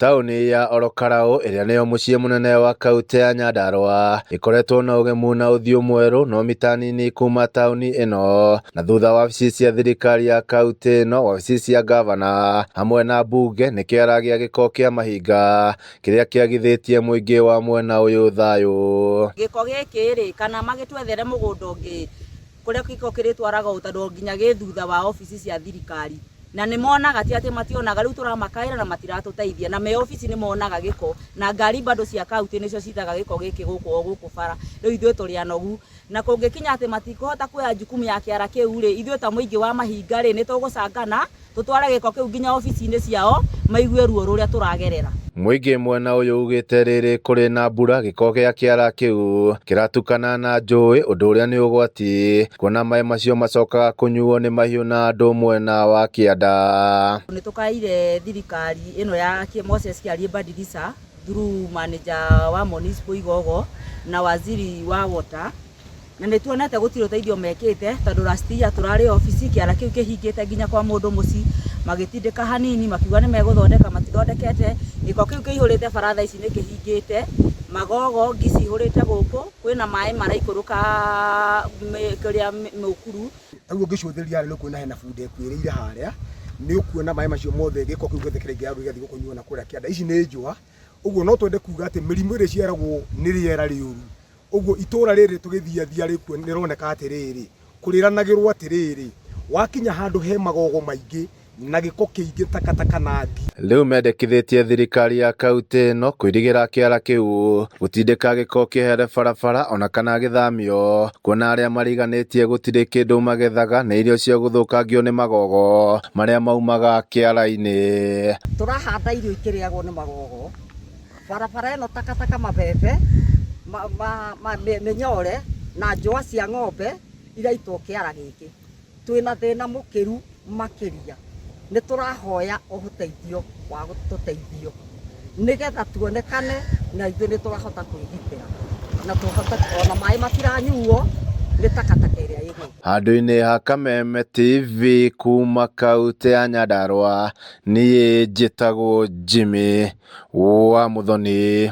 Taũni ya Olokarau ĩrĩa nĩyo mũciĩ mũnene wa kaũntĩ ya Nyandarua ĩkoretwo na ũgemu na ũthiũ mwerũ no mita nini kuma taũni ĩno, na thutha wa wabici cia thirikari ya kaũntĩ ĩno, wabici cia gavana hamwe na mbunge nĩ kĩaragĩa gĩko kĩa mahinga kĩrĩa kĩagithĩtie mũingĩ wa mwena ũyũ thayũ. Gĩko gĩkĩ rĩ kana magĩtwethere mũgũnda ũngĩ kũrĩa gĩko kĩrĩtwaraga tondũ nginya gĩ thutha wa wabici cia thirikari, na nĩ monaga ti atĩ mationaga, rĩu tũramakaĩra na matiratũteithia, na me ofici nĩ monaga gĩko na ngari bado cia kaũntĩ nĩcio citaga gĩko gĩkĩ gũkũ bara, rĩu ithuĩ tũrĩ anogu na kũngĩkinya atĩ matikũhota kuoya jukumu ya kĩara kĩu rĩ, ithuĩ ta mũingĩ wa mahinga rĩ nĩ tũgũcangana tũtware gĩko kĩu nginya ofici-inĩ ciao maigue ruo rũrĩa tũragerera. Mũingĩ mwena ũyũ ugĩte rĩrĩ kũrĩ na mbura, gĩko gĩa kĩara kĩu kĩratukana na njũĩ, ũndũ ũrĩa nĩ ũgwati kuona maĩ macio macokaga kũnyuo nĩ mahiũ na andũ mwena wa kĩanda. Nĩ tũkaire thirikari ĩno ya Moses Kĩarĩe-Badilisha through manager wa municipal Igogo na waziri wa water, na nĩ tuonete gũtirĩ ũteithio mekĩte tondũ last year tũrarĩ ofici kĩara kĩu kĩhingĩte nginya kwa mũndũ mũci, magĩtindĩka hanini makiuga nĩ megũthondeka, matithondekete. Gĩko kĩu kĩihũrĩte baratha ici nĩ kĩhingĩte, Magogo ngisi ihũrĩte gũkũ, kwĩna maĩ maraikũrũka kĩrĩa mũkuru. Taguo ngĩcũthĩria rĩ kwĩna hena bunda ĩkuĩrĩire harĩa, nĩ ũkuona maĩ macio mothe gĩko kĩu gĩothe kĩrĩa gĩgathiĩ gũkũnyuo na kũrĩa kĩanda. Ici nĩ njũa, ũguo no twende kuga atĩ mĩrimũ ĩrĩa ciaragwo nĩ rĩera rĩũru. Ũguo itũra rĩrĩ tũgĩthiathia rĩkuo nĩ roneka atĩrĩrĩ, kũrĩranagĩrwo atĩrĩrĩ, wakinya handũ he magogo maingĩ na gĩko kĩingĩ takataka na ngi. Rĩu mendekithĩtie thirikari ya kaũntĩ ĩno kwĩrĩgĩra kĩara kĩu gũtindĩka gĩko kĩehere barabara ona kana gĩthamio, kuona arĩa mariganĩtie gũtirĩ kĩndũ magethaga nĩ irio cia gũthũkangio nĩ magogo marĩa maumaga kĩara-inĩ. Tũrahanda irio ikĩrĩagwo nĩ magogo, barabara ĩno takataka, mabebe, mĩnyore na njũa cia ng'ombe iraitwo kĩara gĩkĩ. Twĩna thĩna mũkĩru makĩria, nĩ tũrahoya ũteithio wa gũtũteithio nĩgetha tuonekane na ithuĩ nĩ tũrahota kwĩgitĩra na tũhote ona maĩ matiranyuo nĩ takataka ĩrĩa ĩgũkũ. Handũ-inĩ ha Kameme TV kuma kaũntĩ ya Nyandarua, niĩ njĩtagwo Jimmy wa Muthoni.